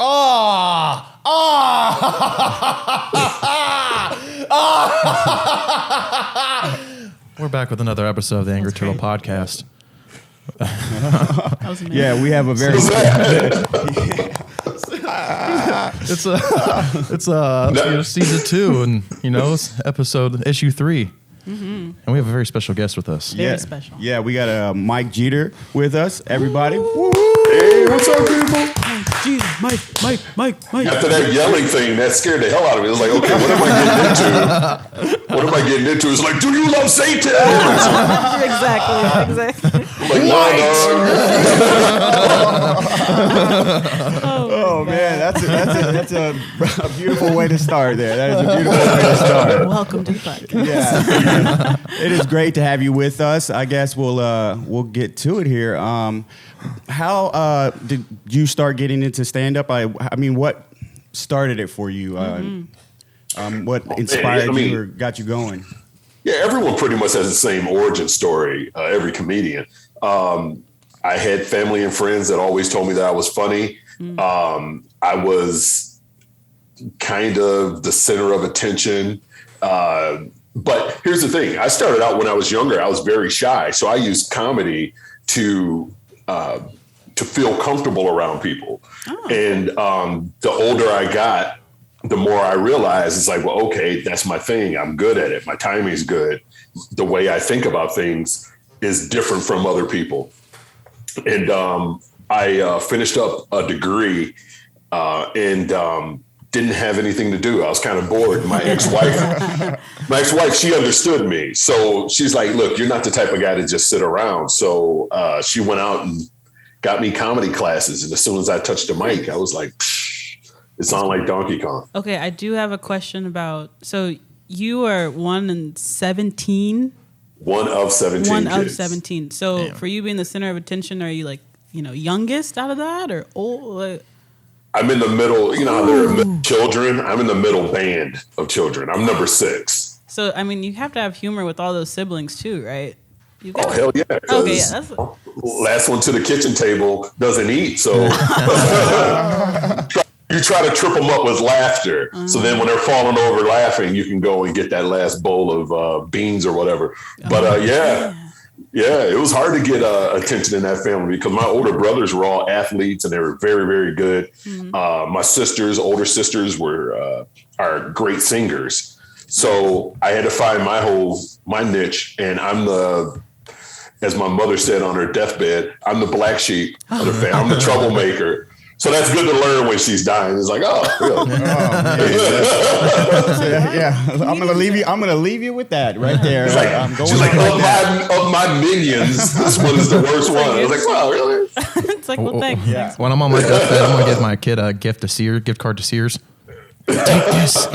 We're back with another episode of the Angry Turtle Podcast. Yeah, we have a very. It's season 2, and it's episode issue 3. Mm-hmm. And we have a very special guest with us. Very special. Yeah, we got Mike Geeter with us. Everybody. Hey, what's up, people? Mike. After that yelling thing, that scared the hell out of me. It was like, okay, what am I getting into? It's like, do you love Satan? Exactly. Like, Oh man, that's a beautiful way to start there. That is a beautiful way to start. Welcome to the podcast. Yeah. It is great to have you with us. I guess we'll get to it here. How did you start getting into stand-up? I mean, what started it for you? What inspired you or got you going? Yeah, everyone pretty much has the same origin story, every comedian. I had family and friends that always told me that I was funny. I was kind of the center of attention. But here's the thing. I started out when I was younger. I was very shy. So I used comedy to feel comfortable around people. Oh. And the older I got, the more I realized it's like, well, okay, that's my thing. I'm good at it. My timing's good. The way I think about things is different from other people. And I finished up a degree and didn't have anything to do. I was kind of bored. My ex-wife, she understood me. So she's like, look, you're not the type of guy to just sit around. So she went out and got me comedy classes. And as soon as I touched the mic, I was like, it sounded like Donkey Kong. Okay, I do have a question about, so you are 1 in 17? 1 of 17 1 kids. of 17. So damn. For you being the center of attention, are you like, youngest out of that or old? I'm in the middle, how there are children. I'm in the middle band of children. I'm number 6. So, I mean, you have to have humor with all those siblings too, right? Oh, hell yeah. Okay, yeah. Last one to the kitchen table doesn't eat. So you try to trip them up with laughter. So then when they're falling over laughing, you can go and get that last bowl of beans or whatever. But yeah, it was hard to get attention in that family because my older brothers were all athletes and they were very, very good. Mm-hmm. My older sisters are great singers. So I had to find my niche, and I'm as my mother said on her deathbed, I'm the black sheep of the family. I'm the troublemaker. So that's good to learn when she's dying. It's like, oh, really? Yeah. I'm gonna leave you with that right there. She's like, of my minions, this one is the worst one. I was like, wow, really? It's like, well, thanks. Yeah. When I'm on my deathbed, I'm gonna give my kid a gift card to Sears. Take this.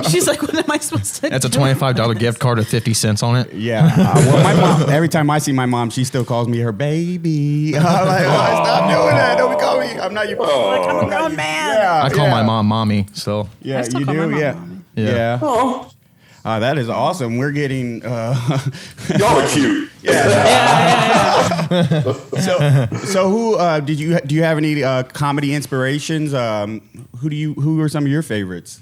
She's like, what am I supposed to do? That's a $25 gift card with 50 cents on it. Yeah. Well, my mom, every time I see my mom, she still calls me her baby. I'm like, stop doing that. Don't call me. I'm not your like, I'm a grown man. Yeah, I call my mom mommy, so. Yeah, I still you call do? my mom Yeah. mommy. Yeah. Oh, That is awesome. We're getting... y'all are cute. Yeah. So who do you have any comedy inspirations? Who are some of your favorites?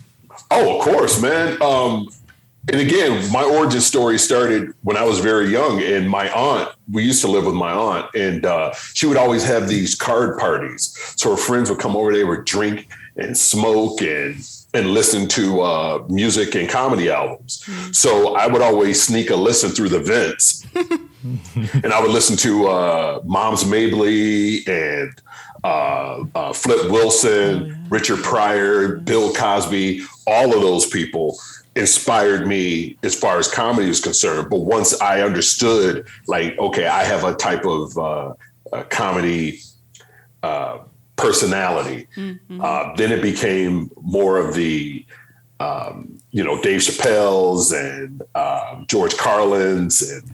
Oh, of course, man. And again, my origin story started when I was very young, and my aunt, we used to live with my aunt, and she would always have these card parties. So her friends would come over, they would drink and smoke and listen to music and comedy albums. So I would always sneak a listen through the vents. And I would listen to Moms Mabley and Flip Wilson, Richard Pryor, Bill Cosby. All of those people inspired me as far as comedy is concerned. But once I understood, like, okay, I have a type of comedy personality, then it became more of the, Dave Chappelle's and George Carlin's and,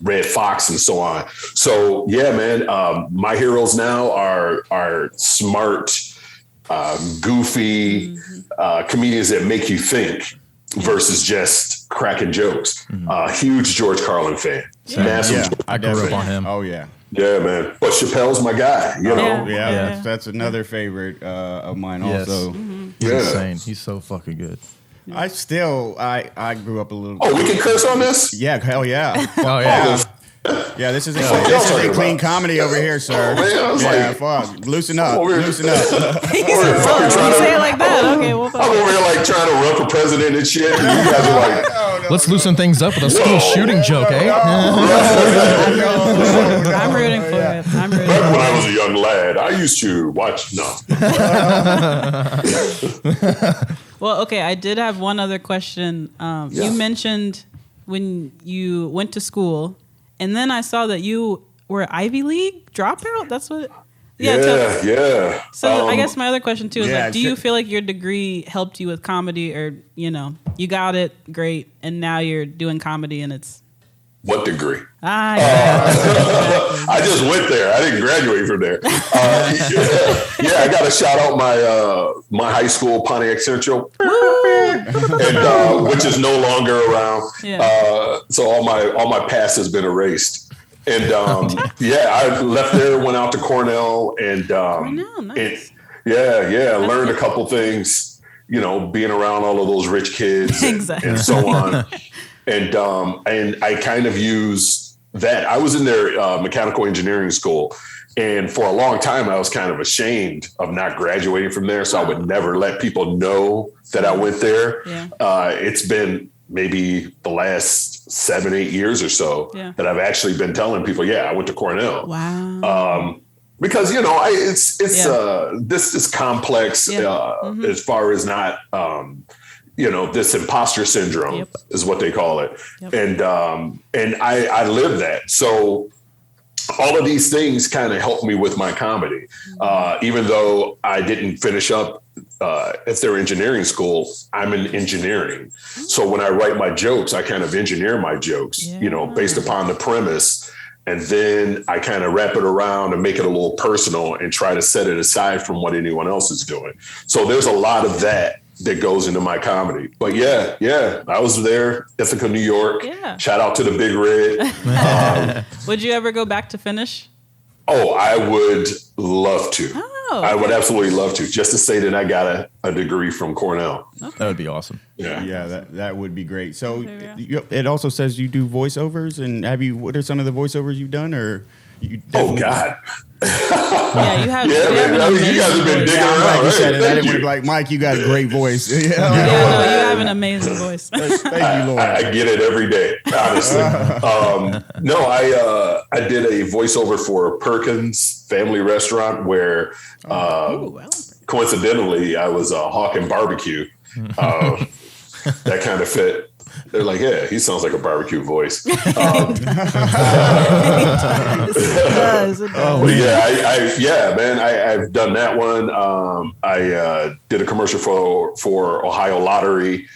Red Fox and so on. So, yeah, man, my heroes now are smart, goofy comedians that make you think versus just cracking jokes. Huge George Carlin fan. Massive. Yeah, George I grew up definitely. on him. Oh yeah. Yeah, man. But Chappelle's my guy, you know? Yeah, that's another favorite of mine Yes. also. He's Yeah. insane. He's so fucking good. I grew up a little. Oh, we can curse on this? Yeah, hell yeah. Oh yeah. Yeah, this is a talking clean about? comedy over here, sir. Oh, man, I was yeah, like- fuck. Loosen up. Over here. Loosen up. He said, fucking "Oh, trying you to- say it like that. Okay, well, I'm over here like trying to run for president and shit. And you guys are like, Let's loosen things up with a school shooting joke, eh? I'm rooting for it. I'm rooting back for when it. I was a young lad, I used to watch. No. Well, okay, I did have one other question. Yeah. You mentioned when you went to school, and then I saw that you were Ivy League dropout. That's what. Yeah. So I guess my other question too is yeah, like, do you sure. feel like your degree helped you with comedy, or you got it great, and now you're doing comedy and it's What degree? yeah. I just went there. I didn't graduate from there. I got to shout out my high school, Pontiac Central, and which is no longer around. Yeah. So all my past has been erased. And I left there, went out to Cornell, and Cornell, nice. learned a couple things. Being around all of those rich kids Exactly. and so on. And I kind of use that. I was in their mechanical engineering school, and for a long time I was kind of ashamed of not graduating from there. So I would never let people know that I went there. Yeah. It's been maybe the last 7-8 years or so that I've actually been telling people, I went to Cornell. Wow. Because it's this is complex as far as not. This imposter syndrome is what they call it. Yep. And I live that. So all of these things kind of help me with my comedy. Even though I didn't finish up at their engineering school, I'm in engineering. So when I write my jokes, I kind of engineer my jokes, based upon the premise. And then I kind of wrap it around and make it a little personal and try to set it aside from what anyone else is doing. So there's a lot of that goes into my comedy. But I was there, Ithaca, New York. Yeah. Shout out to the Big Red. Would you ever go back to finish? Oh, I would love to. Oh, I would absolutely love to, just to say that I got a degree from Cornell. That would be awesome. Yeah, that would be great. So Okay, it also says you do voiceovers, and what are some of the voiceovers you've done, or you? Oh God. Yeah, you have. Yeah, you have man. an You guys have been amazing digging voice. around. You said it. I Thank didn't want to you. be like, Mike, you got a great voice. Yeah, no, you have an amazing voice. Thank you, Lord. I get it every day, honestly. I did a voiceover for Perkins Family Restaurant where, coincidentally, I was hawking barbecue. That kind of fit. They're like, yeah, he sounds like a barbecue voice. It does. I've done that one. I did a commercial for Ohio Lottery.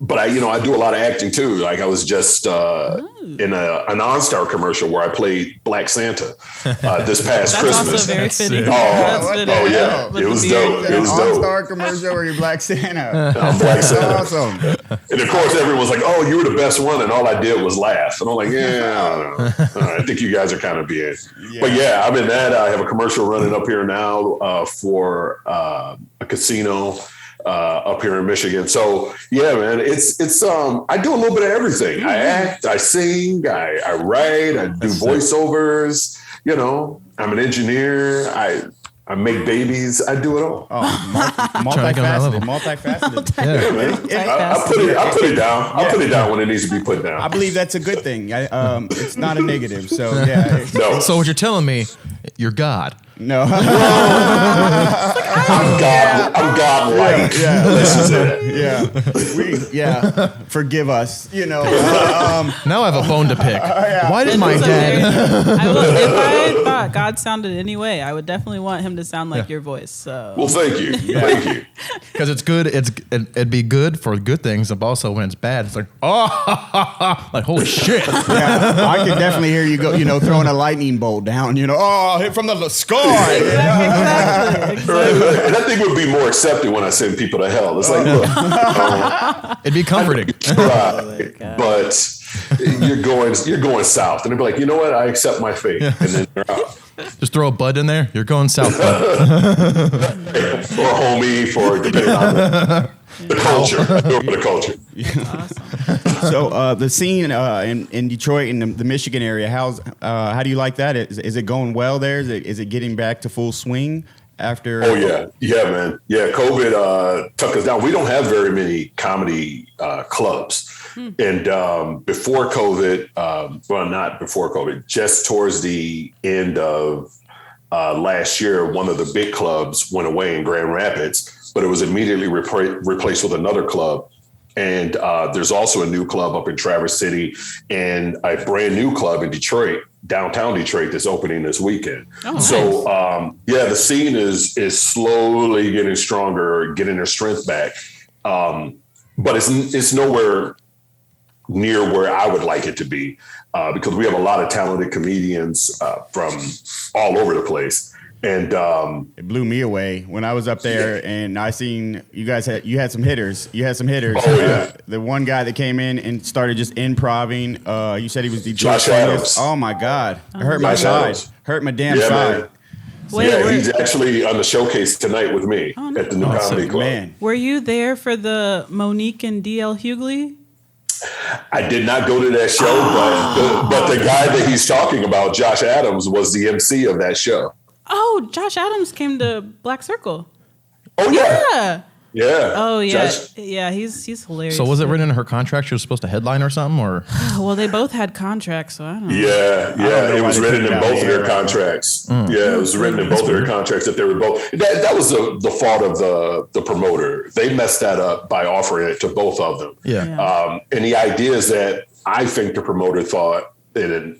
But I do a lot of acting too. Like I was just in an OnStar commercial where I played Black Santa this past That's Christmas. also very fitting. Yeah, it was dope. It was dope. All-Star commercial where you're Black Santa. I'm Black Santa. Awesome. And of course, everyone was like, "Oh, you were the best one," and all I did was laugh. And I'm like, "Yeah, I don't know. I think you guys are kind of being." Yeah. But yeah, I'm in that. I have a commercial running up here now for a casino up here in Michigan. So yeah, man, it's I do a little bit of everything. I act, I sing, I write, I do voiceovers. I'm an engineer. I make babies. I do it all. Multifaceted. Yeah, man. I put it down. I'll put it down when it needs to be put down. I believe that's a good thing. It's not a negative. So yeah. No. So what you're telling me, you're God. No. I'm godlike. Yeah. This is it. Forgive us. Now I have a bone to pick. Why did my dad? If I thought God sounded any way, I would definitely want him to sound like your voice. So. Well, thank you. Thank you. Because it's good. It'd be good for good things, but also when it's bad, it's like like holy shit. Yeah, I can definitely hear you go. Throwing a lightning bolt down. Hit from the sky. Exactly. And I think think it would be more accepted when I send people to hell. It's like, look, It'd be comforting. but you're going south, and they'd be like, you know what? I accept my fate, and then they're out. Just throw a bud in there. You're going south. Bud. Or homie for depending on the culture. I do it for the culture. Awesome. So the scene in Detroit and the Michigan area, how do you like that? Is it going well there? Is it getting back to full swing after? Oh yeah, man. Yeah, COVID took us down. We don't have very many comedy clubs. And before COVID, well, not before COVID, just towards the end of last year, one of the big clubs went away in Grand Rapids, but it was immediately replaced with another club. And there's also a new club up in Traverse City and a brand new club in Detroit, downtown Detroit, that's opening this weekend. Oh, nice. So, the scene is slowly getting stronger, getting their strength back. But it's nowhere near where I would like it to be because we have a lot of talented comedians from all over the place. And it blew me away when I was up there, and I seen you had some hitters. You had some hitters. Oh, yeah. The one guy that came in and started just improving. You said he was the Josh Adams. Oh my God, it hurt my side. Hurt my damn side. Man. He's actually on the showcase tonight with me at the New Comedy Club. Man. Were you there for the Monique and DL Hughley? I did not go to that show, but the guy that he's talking about, Josh Adams, was the MC of that show. Oh, Josh Adams came to Black Circle. Oh yeah. Yeah. Oh yeah. Josh. Yeah, he's hilarious. So was it written in her contract she was supposed to headline or something, or? Well, they both had contracts, so I don't know. Yeah. It was written in both of their contracts. Yeah, it was written in both of their contracts that they were both. That was the fault of the promoter. They messed that up by offering it to both of them. Yeah. And the idea is that I think the promoter thought, and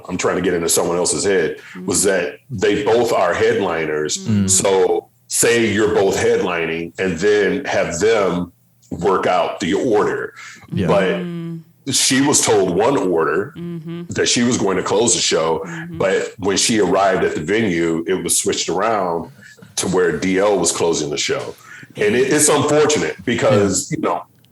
I'm trying to get into someone else's head, was that they both are headliners. So say you're both headlining and then have them work out the order. Yeah. But she was told one order that she was going to close the show. But when she arrived at the venue, it was switched around to where DL was closing the show. And it's unfortunate because,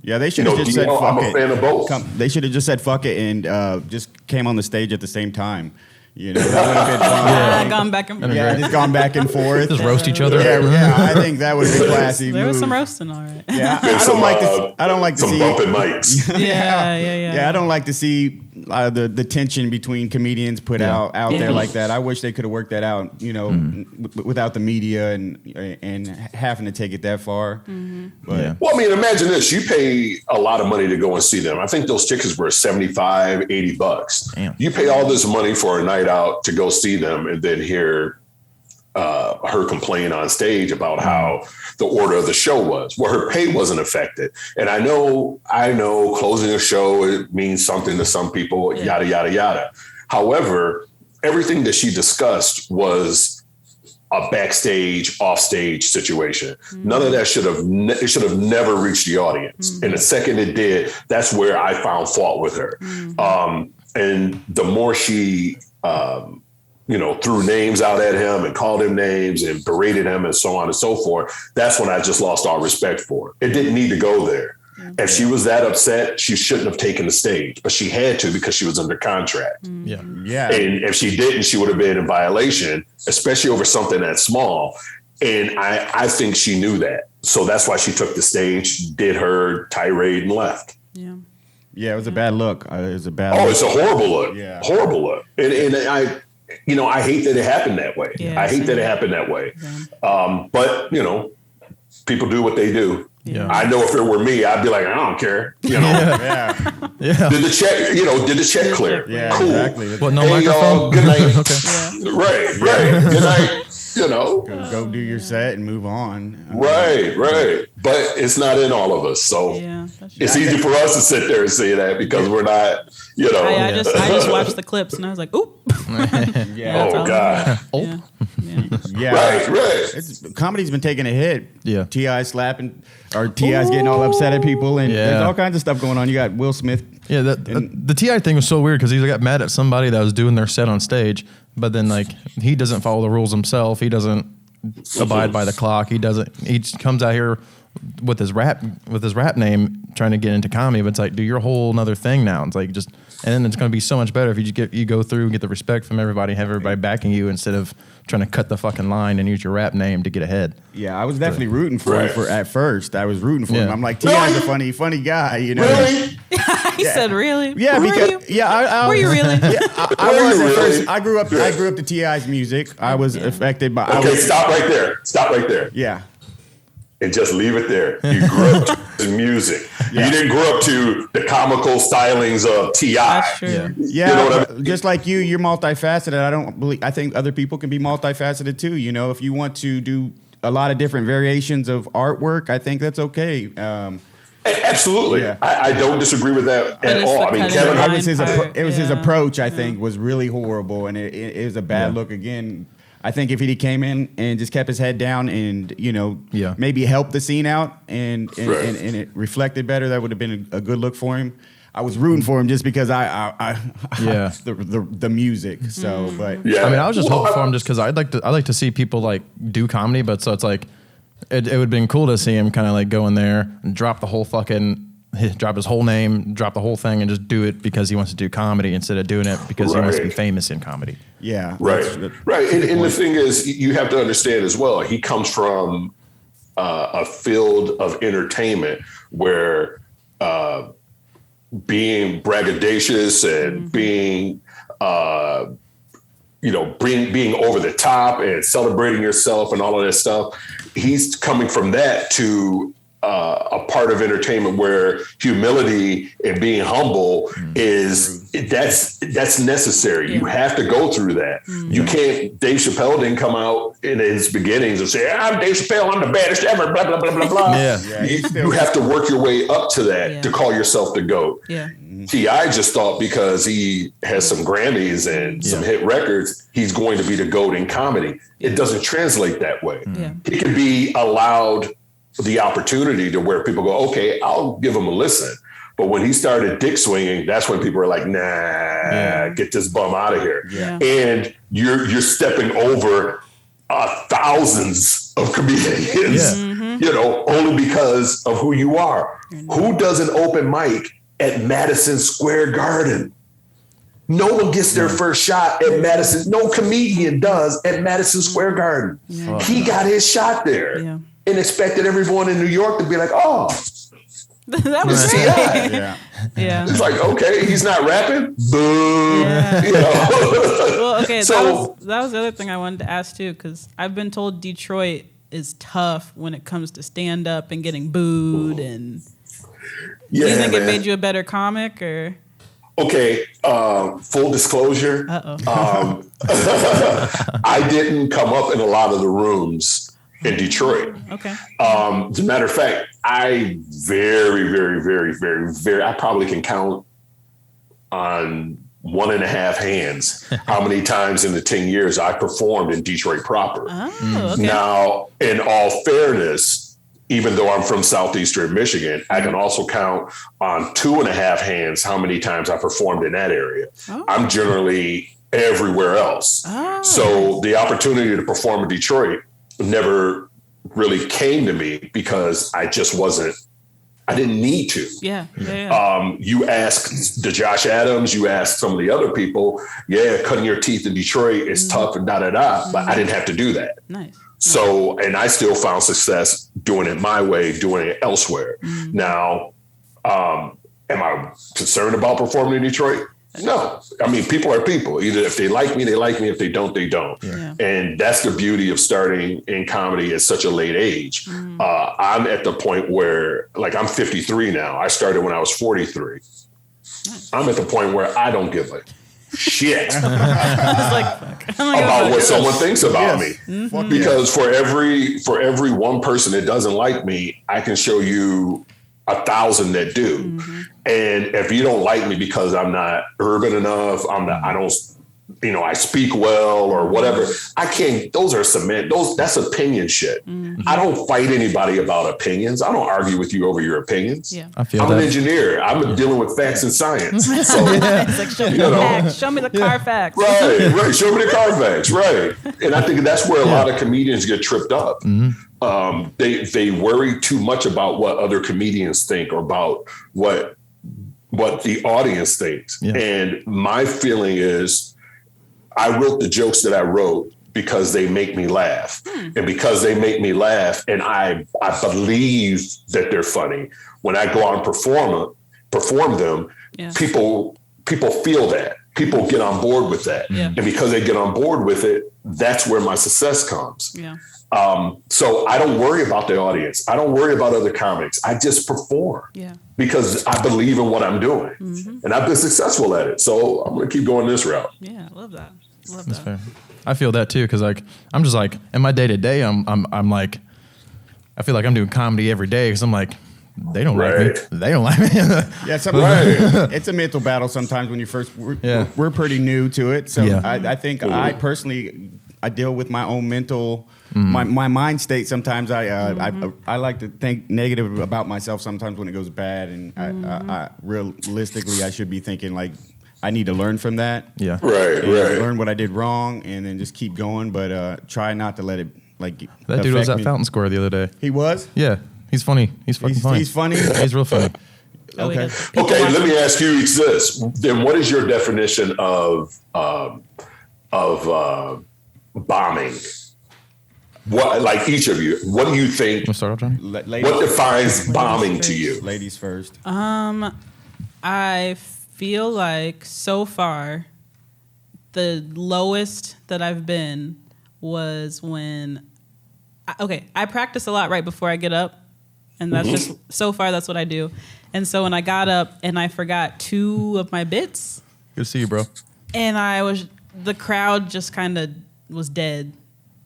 Yeah, they should have just said fuck I'm a it. fan of both. They should have just said fuck it and just came on the stage at the same time. That would have been fun. Gone back and forth. Yeah, just gone back and forth. Just roast each other. Yeah, I think that would have been classy. There was some roasting, all right. Yeah, I don't like to some see bumping mics. Yeah. I don't like to see the tension between comedians put out there like that. I wish they could have worked that out, without the media and having to take it that far. But Well, I mean, imagine this. You pay a lot of money to go and see them. I think those tickets were $75, $80. Damn. You pay all this money for a night out to go see them and then hear her complain on stage about how the order of the show was. Well, her pay wasn't affected. And I know closing a show, it means something to some people, yada, yada, yada. However, everything that she discussed was a backstage, offstage situation. None of that should have never reached the audience. And the second it did, that's where I found fault with her. And the more she, threw names out at him and called him names and berated him and so on and so forth, that's when I just lost all respect for her. It didn't need to go there. If she was that upset, she shouldn't have taken the stage, but she had to because she was under contract. yeah. And if she didn't, she would have been in violation, especially over something that small. And I think she knew that. So that's why she took the stage, did her tirade and left. Yeah, it was a bad look. It was a bad look. look. It's a horrible look. Yeah. Horrible look. And I hate that it happened that way. Yeah, I hate that it happened that way. Yeah. But, people do what they do. Yeah. I know if it were me, I'd be like, I don't care. Yeah. Did the check clear? Yeah, cool. exactly. What, no microphone? Good night. Okay. Right. Good night. Go do your set and move on. Right. But it's not in all of us. So it's easy for us to sit there and say that because we're not, I just watched the clips and I was like, oop. Oh, God. Yeah. Right. Comedy's been taking a hit. Yeah. T.I. slapping, or T.I.'s getting all upset at people, and there's all kinds of stuff going on. You got Will Smith. Yeah, the T.I. thing was so weird because he got mad at somebody that was doing their set on stage, but then he doesn't follow the rules himself. He doesn't abide by the clock. He doesn't. He just comes out here with his rap name, trying to get into comedy. But it's like, dude, you're a whole nother thing now. It's like and then it's going to be so much better if you go through and get the respect from everybody, have everybody backing you instead of trying to cut the fucking line and use your rap name to get ahead. Yeah, I was definitely rooting for him at first. I was rooting for him. I'm like, T.I.'s a funny guy, you know. Really? He said, "Really? Yeah, Were because you? were you really? Yeah, I was at Really? first. I grew up to T.I.'s music. I was affected by. Okay, stop right there. Yeah. And just leave it there. You grew up to his music. Yeah. You didn't grow up to the comical stylings of T.I. That's true. Yeah, You know what I mean? just like you're multifaceted. I think other people can be multifaceted too. You know, if you want to do a lot of different variations of artwork, I think that's okay. Absolutely. Yeah. I don't disagree with that But at it's all. the I mean, cutting Kevin line Hart, It was his part, approach, I yeah. think, was really horrible, and it was a bad look again. I think if he came in and just kept his head down and, you know, maybe helped the scene out and it reflected better, that would have been a good look for him. I was rooting for him just because the music. So, but yeah. I mean, I was just hoping for him just because I like to see people like do comedy, but so it's like it would have been cool to see him kind of like go in there and drop his whole name, drop the whole thing, and just do it because he wants to do comedy instead of doing it because he wants to be famous in comedy. yeah, Right. And the thing is, you have to understand as well, he comes from a field of entertainment where being braggadocious and being being over the top and celebrating yourself and all of that stuff. He's coming from that to a part of entertainment where humility and being humble that's necessary. You have to go through that. You can't. Dave Chappelle didn't come out in his beginnings and say, "I'm Dave Chappelle, I'm the baddest ever." Blah blah blah blah blah. You have to work your way up to that to call yourself the GOAT. Yeah. T.I. just thought because he has some Grammys and some hit records, he's going to be the GOAT in comedy. It doesn't translate that way. Yeah. He can be allowed the opportunity to where people go, okay, I'll give him a listen. But when he started dick swinging, that's when people are like, nah, get this bum out of here. Yeah. And you're stepping over thousands of comedians, only because of who you are. Who does an open mic at Madison Square Garden? No one gets their first shot at Madison. No comedian does at Madison Square Garden. Yeah. He got his shot there and expected everyone in New York to be like, oh, that was T.I. Yeah. It's like, okay, he's not rapping. Boo. Yeah. Well, okay. So, that was the other thing I wanted to ask too, because I've been told Detroit is tough when it comes to stand up and getting booed. And do you think it made you a better comic or? Okay, full disclosure. I didn't come up in a lot of the rooms in Detroit. Okay. As a matter of fact, I very, very, very, very, very, I probably can count on 1.5 hands how many times in the 10 years I performed in Detroit proper. Oh, okay. Now, in all fairness, even though I'm from Southeastern Michigan, I can also count on 2.5 hands how many times I performed in that area. Oh. I'm generally everywhere else. Oh. So the opportunity to perform in Detroit never really came to me because I didn't need to. Yeah. You ask the Josh Adams, you ask some of the other people, cutting your teeth in Detroit is tough and but I didn't have to do that. Nice. So, and I still found success doing it my way, doing it elsewhere. Now, am I concerned about performing in Detroit? No. I mean, people are people. Either if they like me, they like me. If they don't, they don't. Yeah. And that's the beauty of starting in comedy at such a late age. I'm at the point where, like, I'm 53 now. I started when I was 43. Nice. I'm at the point where I don't give a shit about what someone thinks about me. Because for every one person that doesn't like me, I can show you 1,000 that do. And if you don't like me because I'm not urban enough, I don't I speak well or whatever. I can't, those are cement. That's opinion shit. Mm-hmm. I don't fight anybody about opinions. I don't argue with you over your opinions. Yeah. I'm an engineer. I'm dealing with facts and science. So, It's like, show me the facts. Show me the car facts. Right. Show me the car facts. Right. And I think that's where a lot of comedians get tripped up. Mm-hmm. They worry too much about what other comedians think or about what the audience thinks. Yeah. And my feeling is, I wrote the jokes that I wrote because they make me laugh. And because they make me laugh and I believe that they're funny, when I go out and perform them, people feel that. People get on board with that. Yeah. And because they get on board with it, that's where my success comes. Yeah. So I don't worry about the audience. I don't worry about other comics. I just perform because I believe in what I'm doing and I've been successful at it. So I'm going to keep going this route. Yeah. I love that. That's fair. I feel that too. Cause like, I'm just like in my day to day, I'm like, I feel like I'm doing comedy every day. Cause I'm like, they don't like me. They don't like me. Yeah, it's a mental battle sometimes when you first. We're pretty new to it, so I think I personally deal with my own mental my mind state. Sometimes I like to think negative about myself. Sometimes when it goes bad, and I realistically I should be thinking like I need to learn from that. Yeah, right. Learn what I did wrong, and then just keep going. But try not to let it like that dude was at Fountain Square the other day. He was. Yeah. He's funny. He's fucking funny. He's funny. He's real funny. Okay. Okay. Let me ask you this. Then, what is your definition of bombing? What, like each of you, what do you think? Wanna start off, Johnny? What defines bombing to you? Ladies first. I feel like so far, the lowest that I've been was when. I practice a lot right before I get up, and that's just so far that's what I do. And so when I got up and I forgot 2 of my bits, Good to see you, bro. and the crowd just kind of was dead,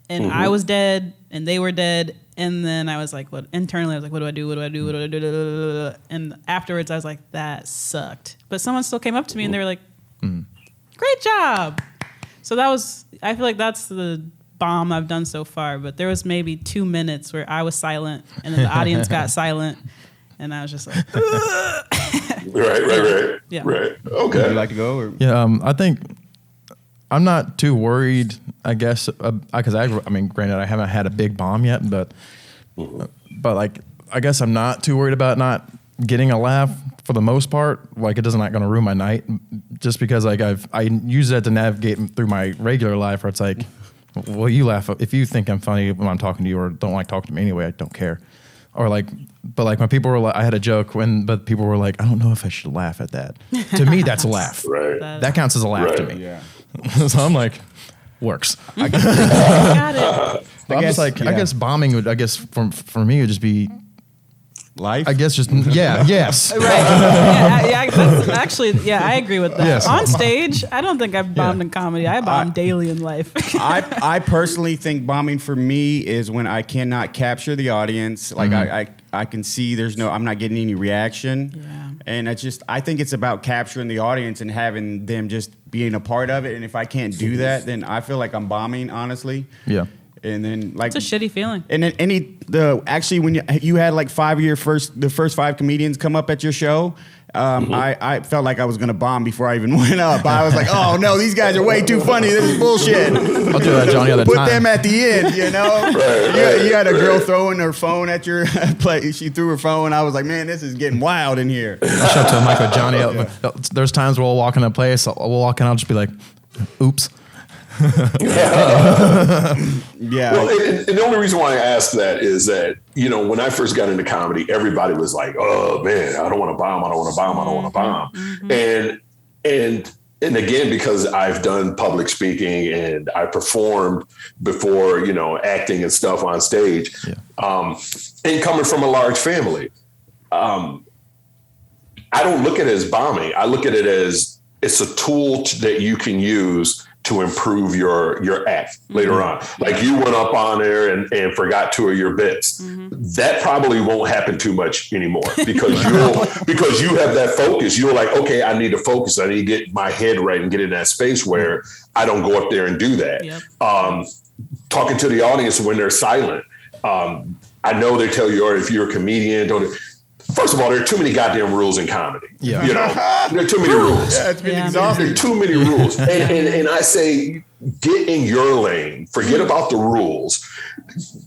and I was dead, and they were dead, and then I was like, what? Internally, I was like, what do I do? What do I do? What do I do? And afterwards, I was like, that sucked. But someone still came up to me and they were like, great job. So I feel like that's the bomb I've done so far, but there was maybe 2 minutes where I was silent and then the audience got silent and I was just like Right. Yeah. Right. Would Okay. you like to go? Or? Yeah, I think I'm not too worried, I guess, because I mean, granted, I haven't had a big bomb yet, but like, I guess I'm not too worried about not getting a laugh for the most part. Like, it doesn't not going to ruin my night, just because like I use that to navigate through my regular life, where it's like, well, you laugh if you think I'm funny when I'm talking to you, or don't like talking to me anyway. I don't care. Or like, but like when people were like, I had a joke but people were like, I don't know if I should laugh at that. To me, that's a laugh. Right. That counts as a laugh to me. Yeah. So I'm like, works. got it. I guess bombing would, for me would just be, Life. I guess just yes. Right. That's actually, I agree with that. Yes. On stage, I don't think I've bombed in comedy. I bomb daily in life. I personally think bombing for me is when I cannot capture the audience. Like I can see I'm not getting any reaction. Yeah. And I think it's about capturing the audience and having them just being a part of it. And if I can't do that, then I feel like I'm bombing, honestly. Yeah. And then like It's a shitty feeling. And then actually when you had like the first 5 comedians come up at your show, I felt like I was gonna bomb before I even went up. I was like, oh no, these guys are way too funny. This is bullshit. I'll do that, Johnny, all the Put time. them at the end, you know. You had a girl throwing her phone at your place. She threw her phone. I was like, man, this is getting wild in here. I'll show it to Mike or Johnny. There's times where we'll walk in a place, we'll walk in, I'll just be like, oops. Yeah. Well, and the only reason why I asked that is that, when I first got into comedy, everybody was like, oh man, I don't want to bomb. I don't want to bomb. I don't want to bomb. And again, because I've done public speaking and I performed before, acting and stuff on stage, and coming from a large family, I don't look at it as bombing. I look at it as it's a tool that you can use to improve your act later on. Like you went up on there and forgot 2 of your bits. That probably won't happen too much anymore because you have that focus. You're like, okay, I need to focus. I need to get my head right and get in that space where I don't go up there and do that. Yep. Talking to the audience when they're silent. I know they tell you, or if you're a comedian, first of all, there are too many goddamn rules in comedy. Yeah. You know, there are too many rules. Yeah, it's been Yeah. exhausting. There are too many rules. And I say, get in your lane. Forget about the rules.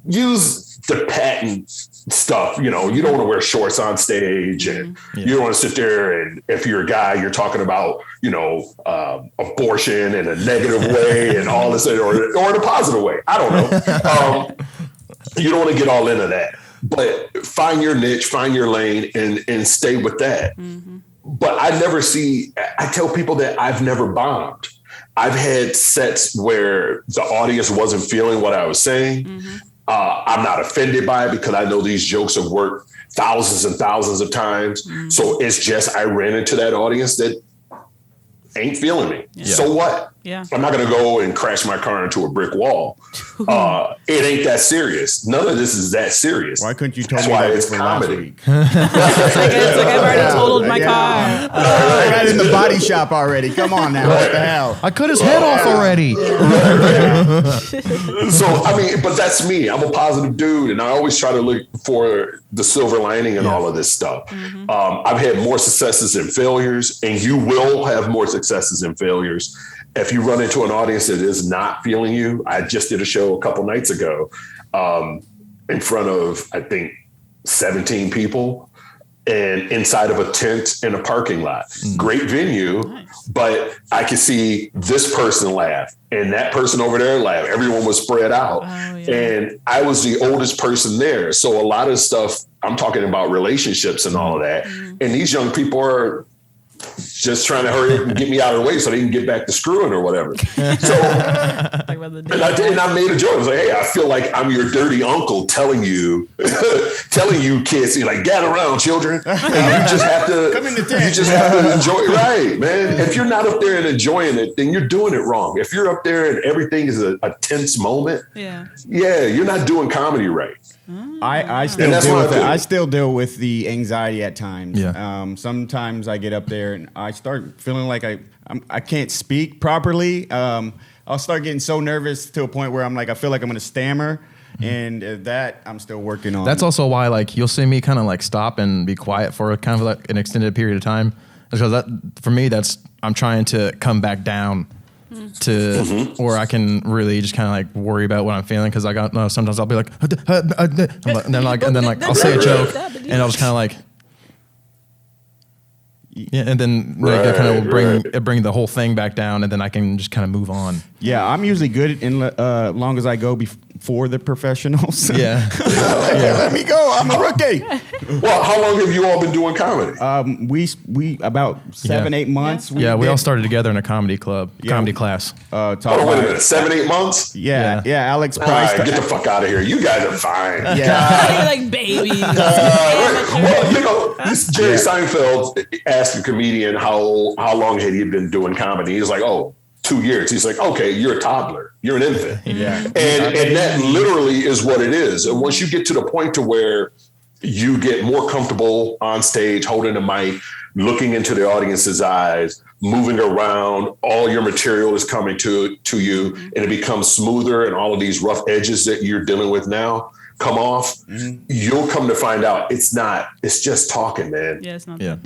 Use the patent stuff. You know, you don't want to wear shorts on stage and you don't want to sit there and if you're a guy, you're talking about, you know, abortion in a negative way and all this or in a positive way. I don't know. You don't want to get all into that. But find your niche, find your lane, and stay with that. But I tell people that I've never bombed. I've had sets where the audience wasn't feeling what I was saying. I'm not offended by it because I know these jokes have worked thousands and thousands of times. So it's just I ran into that audience that ain't feeling me. Yeah. So what? Yeah. I'm not going to go and crash my car into a brick wall. It ain't that serious. None of this is that serious. Why couldn't you tell That's me why that it's before last comedy. week? It's like I've already totaled my car. I got it in the body shop already. Come on now. What the hell? I cut his head off already. So, I mean, but that's me. I'm a positive dude, and I always try to look for the silver lining in all of this stuff. I've had more successes than failures, and you will have more successes than failures. If you run into an audience that is not feeling you, I just did a show a couple nights ago in front of, I think, 17 people and inside of a tent in a parking lot. Great venue, but I could see this person laugh and that person over there laugh. Everyone was spread out. And I was the oldest person there. So a lot of stuff, I'm talking about relationships and all of that. And these young people are just trying to hurry up and get me out of the way so they can get back to screwing or whatever. So, and I made a joke. I was like, hey, I feel like I'm your dirty uncle telling you kids, you're like, gather around, children. And you just have to, come in the tent. You just have to enjoy it. Right, man. If you're not up there and enjoying it, then you're doing it wrong. If you're up there and everything is a tense moment, you're not doing comedy right. I still deal with the anxiety at times. Yeah. Sometimes I get up there and I start feeling like I can't speak properly. I'll start getting so nervous to a point where I'm like, I feel like I'm going to stammer. And that I'm still working on. That's also why, like, you'll see me kind of like stop and be quiet for kind of like an extended period of time. Because that, for me, I'm trying to come back down to where I can really just kind of like worry about what I'm feeling. Because sometimes I'll be like, and then I'll say a joke and I'll just kind of like, and then bring the whole thing back down, and then I can just kind of move on. Yeah, I'm usually good in long as I go before the professionals. Yeah. Let me go. I'm a rookie. Well, how long have you all been doing comedy? We about 7-8 months. We all started together in a comedy club, comedy class. Hold on, wait a minute. 7-8 months? Yeah. Alex All Price. right, get the fuck out of here. You guys are fine. You're like babies. Well, you know, this Jerry Seinfeld asked a comedian how long had he been doing comedy. He's like, 2 years. He's like, okay, you're a toddler. You're an infant. Yeah. And that literally is what it is. And once you get to the point to where you get more comfortable on stage, holding the mic, looking into the audience's eyes, moving around, all your material is coming to you, and it becomes smoother, and all of these rough edges that you're dealing with now come off, you'll come to find out it's just talking, man. Yeah, it's not. Yeah.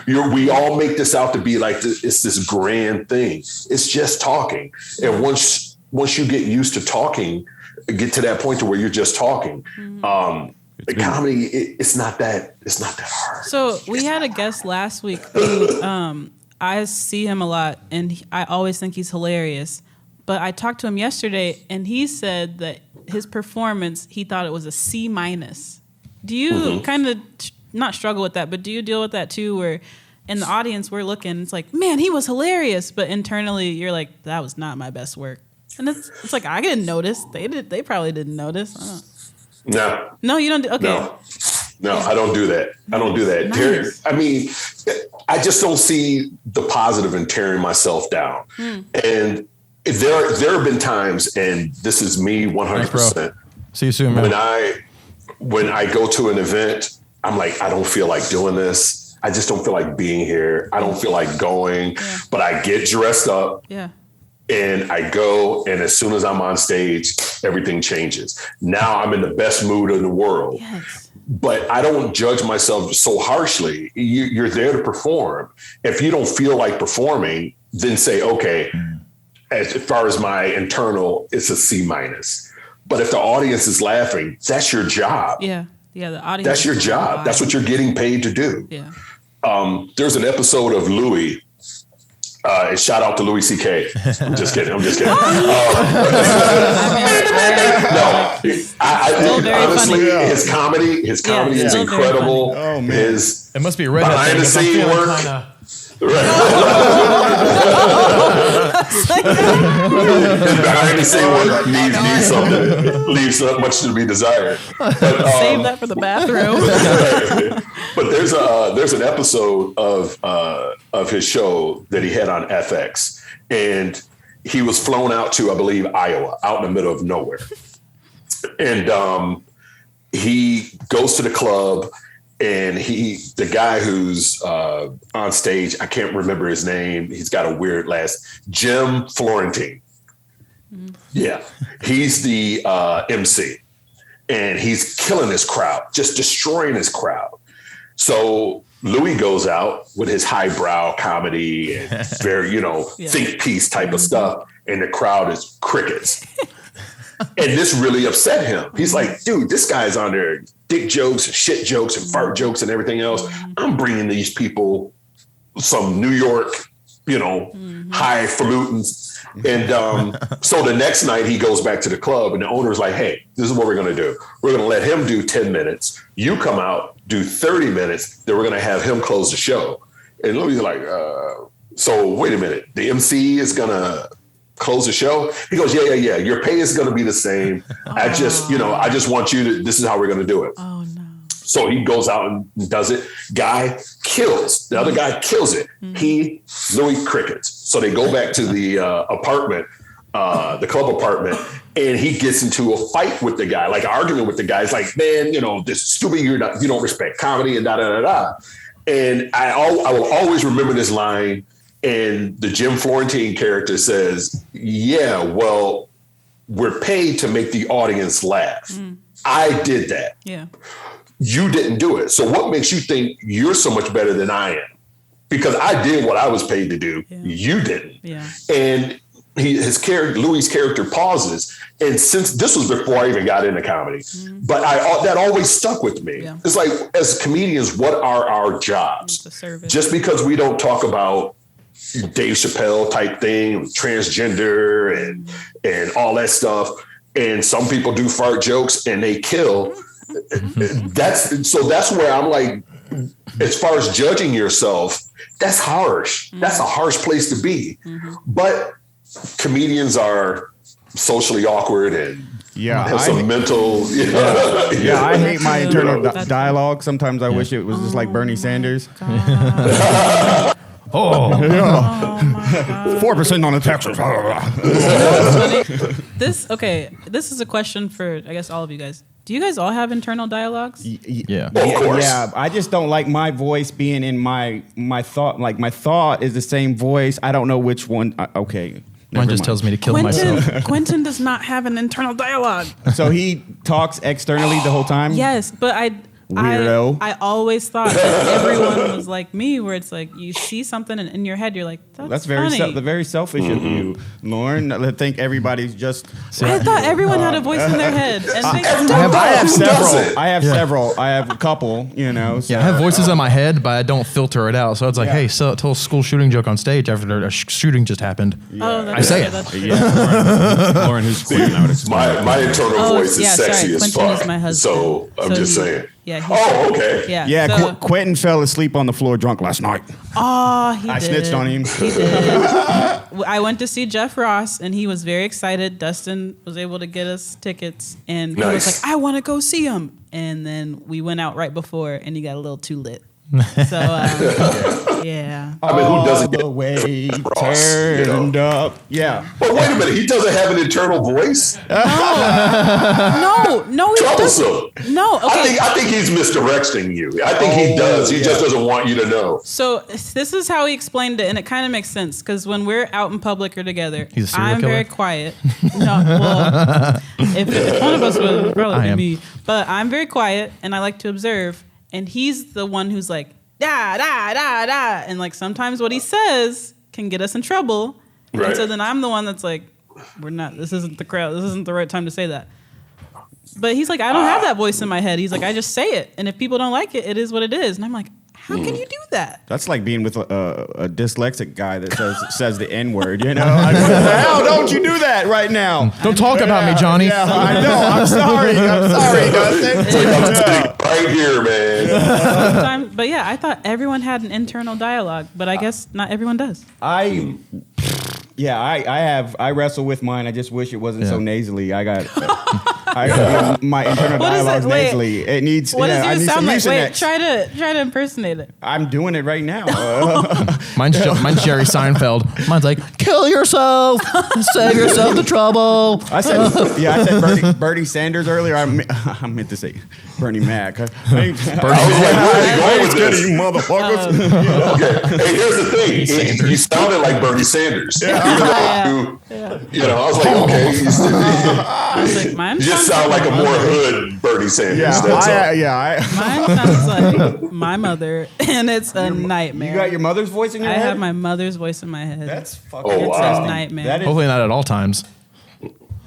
We all make this out to be like it's this grand thing. It's just talking. And once you get used to talking, get to that point to where you're just talking, the comedy, it's not that hard. So we had a guest last week who I see him a lot, and I always think he's hilarious. But I talked to him yesterday, and he said that his performance, he thought it was a C-. Do you kind of not struggle with that, but do you deal with that too, where in the audience we're looking, it's like, man, he was hilarious, but internally you're like, that was not my best work, and it's like I didn't notice. They probably didn't notice. No, you don't. Okay. No, I don't do that. Nice. I mean, I just don't see the positive in tearing myself down. And there have been times, and this is me 100%. See you soon, man. When I go to an event, I'm like, I don't feel like doing this. I just don't feel like being here. I don't feel like going, but I get dressed up. Yeah. And I go, and as soon as I'm on stage, everything changes. Now I'm in the best mood in the world. Yes. But I don't judge myself so harshly. You're there to perform. If you don't feel like performing, then say, okay, as far as my internal, it's a C-. But if the audience is laughing, that's your job. Yeah. Yeah. The audience. That's your job. That's what you're getting paid to do. Yeah. There's an episode of Louis. And shout out to Louis C.K. I'm just kidding. No, honestly, his comedy is incredible. Oh man, it must be a redhead behind the scene work. Behind the scene work leaves much to be desired. But, save that for the bathroom. But there's an episode of his show that he had on FX, and he was flown out to, I believe, Iowa, out in the middle of nowhere, and he goes to the club. And the guy who's on stage, I can't remember his name. He's got a weird last, Jim Florentine. Mm-hmm. Yeah, he's the MC, and he's killing his crowd, just destroying his crowd. So Louis goes out with his highbrow comedy and very, think piece type of stuff, and the crowd is crickets. And this really upset him. He's like, dude, this guy's on there, dick jokes and shit jokes and fart jokes and everything else. I'm bringing these people some New York, highfalutin. And so the next night he goes back to the club, and the owner's like, hey, this is what we're going to do. We're going to let him do 10 minutes. You come out, do 30 minutes. Then we're going to have him close the show. And Louis like, so wait a minute. The MC is going to close the show? He goes, yeah. Your pay is going to be the same. I just want you to, this is how we're going to do it. Oh, no. So he goes out and does it. Guy kills. The other guy kills it. Mm-hmm. Louis crickets. So they go back to the apartment, the club apartment, and he gets into a fight with the guy, like an argument with the guy. It's like, man, this stupid, you don't respect comedy and da-da-da-da. And I will always remember this line. And the Jim Florentine character says, yeah, well, we're paid to make the audience laugh. I did that. Yeah. You didn't do it. So what makes you think you're so much better than I am? Because I did what I was paid to do. Yeah. You didn't. Yeah. And Louis' character pauses. And since this was before I even got into comedy, but that always stuck with me. Yeah. It's like, as comedians, what are our jobs? Just because we don't talk about Dave Chappelle type thing, transgender and all that stuff. And some people do fart jokes and they kill. That's where I'm like, as far as judging yourself, that's harsh. That's a harsh place to be. But comedians are socially awkward and have some mental. I hate my internal dialogue. Sometimes I wish it was just like Bernie Sanders. 4% on the taxes. This is a question for, I guess, all of you guys. Do you guys all have internal dialogues? Yeah. Of course. Yeah. I just don't like my voice being in my thought. Like my thought is the same voice. I don't know which one. Okay. Mine just tells me to kill myself. Quentin does not have an internal dialogue. So he talks externally the whole time? Yes, but Weirdo. I always thought that everyone was like me, where it's like you see something and in your head you're like, that's very funny. Very selfish of you, Lauren. I think everybody's just. I thought everyone had a voice in their head, and I have several. I have a couple. So. Yeah, I have voices in my head, but I don't filter it out. So it's like, hey, tell a school shooting joke on stage after a shooting just happened. Yeah. Oh, I say it. That's Lauren, who's queen, I would explain. My internal voice is sexy as Quentin fuck. Is my husband. So I'm just saying. Yeah. Okay. Yeah. So, Quentin fell asleep on the floor drunk last night. Oh, I snitched on him. He did. I went to see Jeff Ross, and he was very excited. Dustin was able to get us tickets, and he was like, "I want to go see him." And then we went out right before, and he got a little too lit. So yeah. I mean, who doesn't get the way Ross, turned up? Yeah. But wait a minute, he doesn't have an internal voice. No, he doesn't. Troublesome. No, okay. I think he's misdirecting you. I think he does. He just doesn't want you to know. So this is how he explained it, and it kind of makes sense because when we're out in public or together, He's a serial I'm killer? very quiet. No, well, if one of us would, it would probably be me. But I'm very quiet, and I like to observe. And he's the one who's like, da, da, da, da. And like sometimes what he says can get us in trouble. Right. And so then I'm the one that's like, this isn't the crowd. This isn't the right time to say that. But he's like, I don't have that voice in my head. He's like, I just say it. And if people don't like it, it is what it is. And I'm like, how can you do that? That's like being with a dyslexic guy that says the N-word, you know? Like, what the hell? Don't you do that right now. Don't talk about me, Johnny. Yeah, I know. I'm sorry, Dustin. Right here, man. Sometimes, but yeah, I thought everyone had an internal dialogue, but I guess not everyone does. I wrestle with mine. I just wish it wasn't so nasally. My internal What is dialogue's it? Wait. nasally. It needs. What does I yours need sound some like? Wait, Mucinex. try to impersonate it. I'm doing it right now. Mine's Jerry Seinfeld. Mine's like, kill yourself, save yourself the trouble. I said Bernie Sanders earlier. I meant to say Bernie Mac. I was like, where are you going with this? You motherfuckers. Okay. Hey, here's the thing. You sounded like Bernie Sanders. Yeah. You know, I was like, okay. I was like, mine You just sound like a more hood Bernie Sanders. Yeah, That's all. Mine sounds like my mother, and it's a nightmare. You got your mother's voice in your I head? have my mother's voice in my head. That's fucking Oh, it's wow. a nightmare. That is- Hopefully not at all times.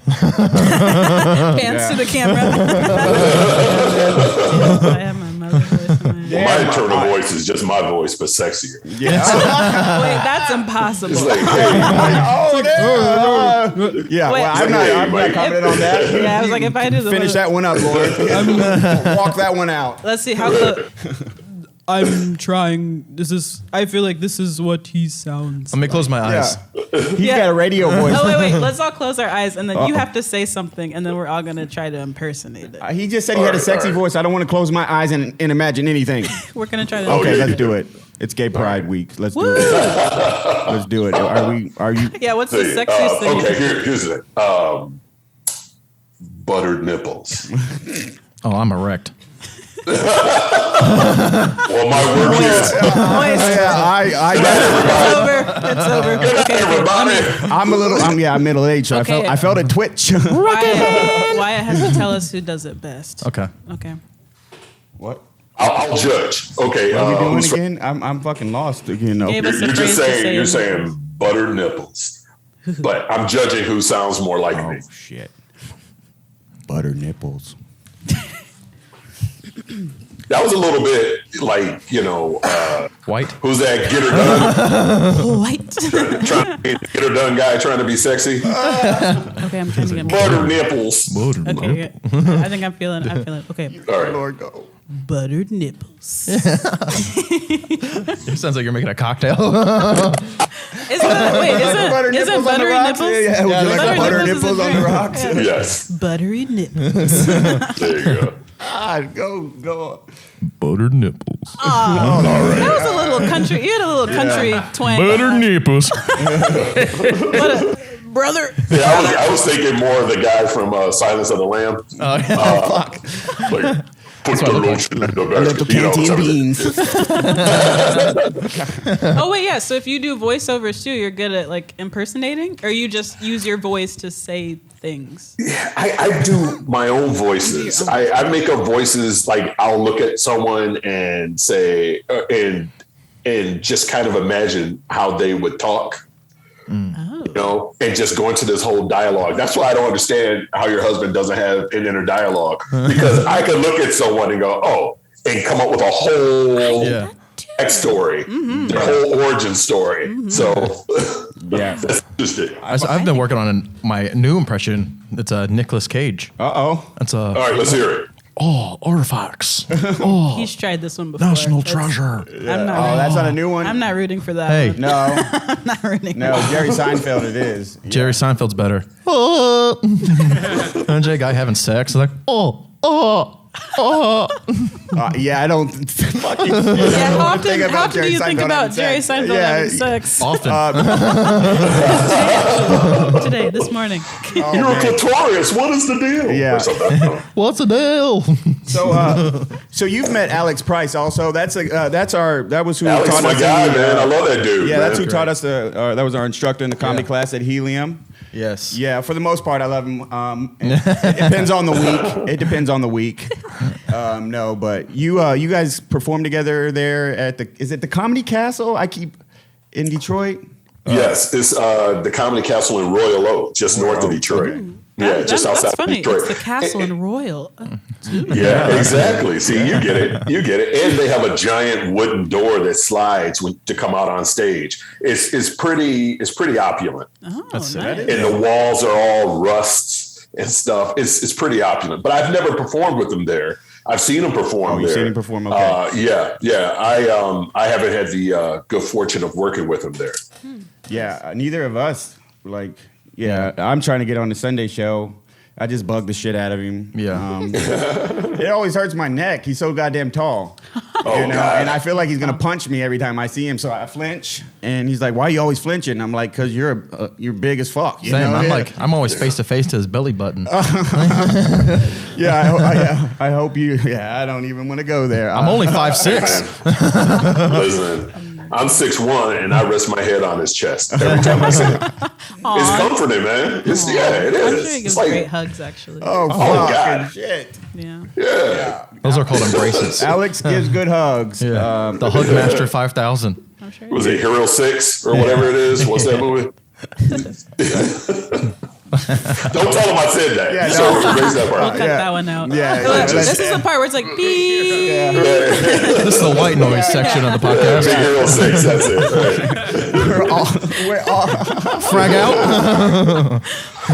Pants to the camera. I have my mother's voice in my head. My internal voice is just my voice, but sexier. Yeah. Wait, that's impossible. It's like, hey, Yeah. Wait. Well, I'm not commenting on that. Yeah, I was like, if I do the Finish that one up, Lord. Walk that one out. Let's see how close. I'm trying. I feel like this is what he sounds. Let me close my eyes. He's got a radio voice. Oh wait. Let's all close our eyes, and then you have to say something, and then we're all gonna try to impersonate it. He just said he had a sexy voice. I don't want to close my eyes and imagine anything. We're gonna try to. Okay, let's do it. It's Gay Pride Week. Let's do it. Let's do it. Are you? Yeah. What's the sexiest thing? okay, here's the thing. Buttered nipples. Oh, I'm erect. Well, my work is It's over. Okay. everybody. I'm middle aged, so Okay. I felt a twitch. Wyatt has to tell us who does it best. Okay. Okay. What? I'll judge. Okay. What are we doing who's- again? I'm fucking lost again. though. Gave us a You're phrase just to saying say you're in- saying buttered nipples, but I'm judging who sounds more like me. Oh shit. Butter nipples. That was a little bit like White. who's that get her done? White. trying to get her done guy trying to be sexy. Okay, I'm trying to get. Buttered nipples. Okay. I think I'm feeling. Okay. All right. Lord, go. Buttered nipples. It sounds like you're making a cocktail. Isn't buttery rocks? nipples? Yeah. Would you like Buttery a butter nipples is nipples a on the drink. rocks? Yes. Buttery nipples. There you go. Go. Buttered nipples. That was a little country. You had a little country twang. Buttered nipples. Brother. Yeah, I was thinking more of the guy from Silence of the Lamb. Oh, yeah. Fuck. Like, put the lotion in the basket. Canteen beans. Oh wait, yeah. So if you do voiceovers too, you're good at like impersonating, or you just use your voice to say things. I do my own voices. I make up voices. Like I'll look at someone and say, and just kind of imagine how they would talk. You know, and just go into this whole dialogue. That's why I don't understand how your husband doesn't have an inner dialogue, because I could look at someone and go, oh, and come up with a whole backstory, their whole origin story. So Yeah. that's just it. I've been working on my new impression. It's a Nicolas Cage. It's All a right, let's hear it. artifacts. Oh, He's tried this one before. national That's- treasure. I'm not. That's not a new one. I'm not rooting for that. Hey, one. No, I'm not rooting. no, Jerry Seinfeld. It is. Jerry Seinfeld's better. Oh. And Jay guy having sex. Like, oh. Yeah, I don't fucking. Yeah, how often, think about how often do Jerry you think Seinfeld about having Jerry sex. Seinfeld Yeah. having sex? Often. Today, this morning. Oh, You're a man. clitoris. What is the deal? Yeah. Or something. What's the deal? So you've met Alex Price also. That was who Alex, taught my us. guy, man. I love that dude. Yeah, man. that's who taught us. That was our instructor in the comedy class at Helium. Yes. Yeah, for the most part, I love him. It depends on the week. It depends on the week. No, but you guys perform together there at is it the Comedy Castle? In Detroit. Yes, it's the Comedy Castle in Royal Oak, just north of Detroit. Yeah, just outside That's funny. of Detroit. It's the castle in Royal. Yeah, exactly. See, you get it. You get it. And they have a giant wooden door that slides to come out on stage. It's pretty opulent. Oh, That's nice. it. And the walls are all rusts and stuff. It's pretty opulent. But I've never performed with them there. I've seen him perform. Oh, you've there. seen him perform? Okay. Yeah. I haven't had the good fortune of working with him there. Yeah, neither of us. I'm trying to get on the Sunday show. I just bug the shit out of him. Yeah. It always hurts my neck. He's so goddamn tall. Oh, God. And I feel like he's gonna punch me every time I see him, so I flinch. And he's like, "Why are you always flinching?" I'm like, "Cause you're big as fuck." You Same. know? I'm always face to face to his belly button. Yeah, I hope you. Yeah, I don't even want to go there. I'm only 5'6". Listen, I'm 6'1", and I rest my head on his chest every time I see him. It's comforting, man. It I'm is. sure he gives It's great hugs, actually. Oh, God. fucking shit. Yeah. Yeah. Those are called embraces. Alex gives good hugs. Yeah. The Hug Master 5000. I'm sure. Was it Hero 6 or whatever it is? What's that movie? Don't tell him I said that. Yeah, So no. erase that We'll part. cut that one out. Yeah. This is the part where it's like, beep. This is the white noise section of the podcast. Big Hero 6, that's it. Right. We're all Frag out.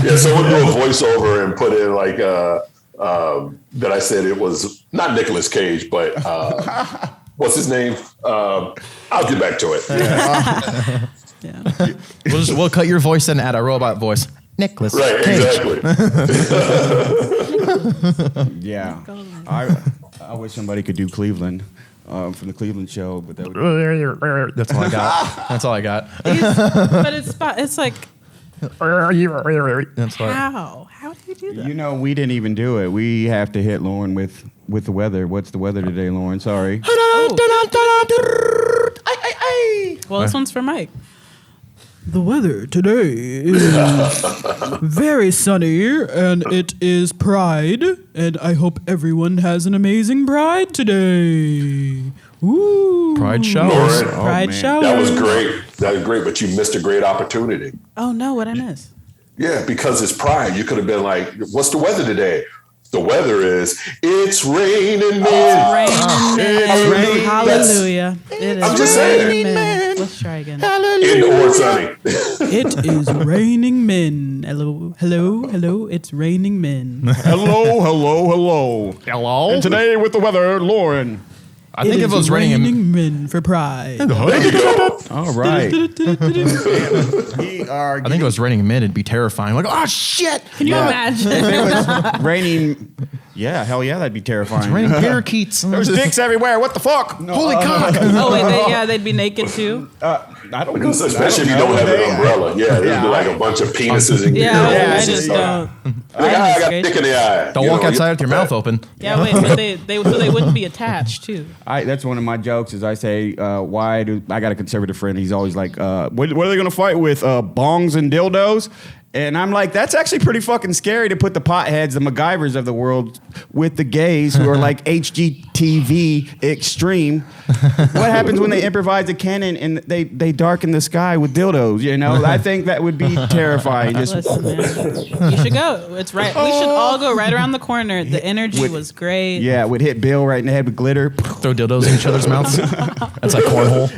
Yeah, so we'll do a voiceover and put in like that I said it was not Nicolas Cage, but what's his name? I'll get back to it. Yeah. We'll cut your voice and add a robot voice. Nicholas Right, Cage. exactly. Yeah. I wish somebody could do Cleveland from the Cleveland show, but that would That's all I got. That's all I got. But it's like, That's all. how do you do that? You know, we didn't even do it. We have to hit Lauren with the weather. What's the weather today, Lauren? Sorry. Well, this one's for Mike. The weather today is very sunny, and it is Pride, and I hope everyone has an amazing Pride today. Ooh. Pride showers. Lauren, Pride man. showers. That was great. That was great, but you missed a great opportunity. Oh, no, what'd I miss? Yeah, because it's Pride. You could have been like, what's the weather today? The weather is, it's raining men. It's raining. Hallelujah. It is I'm just saying. raining men. Let's try again. Indoor sunny. It is raining men. Hello, hello, hello. It's raining men. Hello, hello, hello. Hello. And today with the weather, Lauren. I think if it was raining, men for Pride. There you go. All right. I think if it was raining men, it'd be terrifying. Like, oh shit! Can you imagine? It was raining. Yeah, hell yeah, that'd be terrifying. It's raining parakeets. There's dicks everywhere. What the fuck? No, Holy cock! Oh wait, they'd be naked too. I don't Because know. especially if you I don't have know. an umbrella. Yeah, there'd be like a bunch of penises in your Yeah, ear I holes and just stuff. don't. Like, I got dick in the eye. Don't You walk know, outside with your mouth open. Yeah, wait, but they wouldn't be attached too. That's one of my jokes. Is I say, why do I got a conservative friend? He's always like, what are they going to fight with? Bongs and dildos? And I'm like, that's actually pretty fucking scary to put the potheads, the MacGyvers of the world, with the gays who are like HGTV extreme. What happens when they improvise a cannon and they darken the sky with dildos? You know, I think that would be terrifying. Just Listen, man, you should go. It's right. We should all go right around the corner. The energy was great. yeah, it would hit Bill right in the head with glitter. Throw dildos in each other's mouths. That's like cornhole.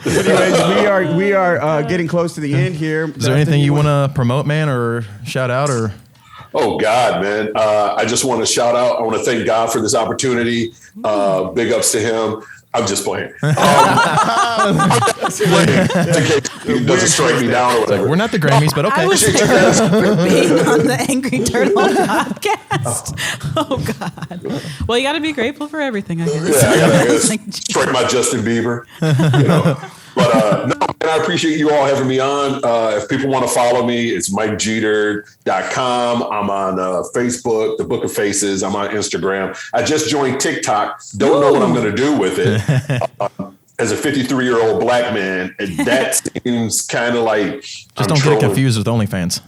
Anyways, we are getting close to the end here. Is there anything you want to promote, man, or shout out, or? Oh God, man. I just want to shout out. I want to thank God for this opportunity. Big ups to him. I'm just playing. In case it doesn't strike me down or whatever. We're not the Grammys, but okay. I was nervous for being on the Angry Turtle podcast. Oh God. Well, you got to be grateful for everything. I guess. Yeah, I gotta strike my Justin Bieber. But no, and I appreciate you all having me on. If people want to follow me, it's MikeGeeter.com. I'm on Facebook, The Book of Faces. I'm on Instagram. I just joined TikTok. Don't know what I'm going to do with it. As a 53-year-old black man, that seems kind of like just don't get it confused with OnlyFans.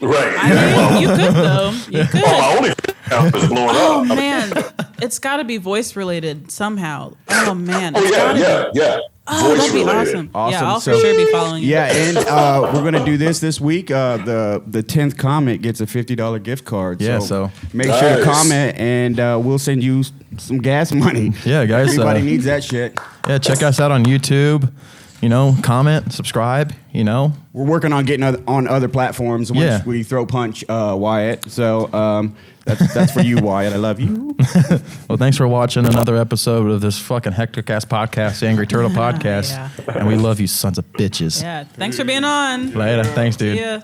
Right. I mean, you could though. You could. Oh, my OnlyFans is blowing Oh up. man, it's got to be voice related somehow. Oh man. Oh It's gotta yeah. be. Oh, that'd be awesome. Yeah, I'll for sure be following you. Yeah, and we're gonna do this week. The 10th comment gets a $50 gift card. Yeah, so make sure to comment, and we'll send you some gas money. Yeah, guys. Everybody needs that shit. Yeah, check us out on YouTube. Comment, subscribe. We're working on getting on other platforms once we throw punch Wyatt. So that's for you, Wyatt. I love you. Well, thanks for watching another episode of this fucking hectic ass podcast, the Angry Turtle Podcast. Yeah. And we love you, sons of bitches. Yeah. Thanks for being on. Later. Thanks, dude. See ya.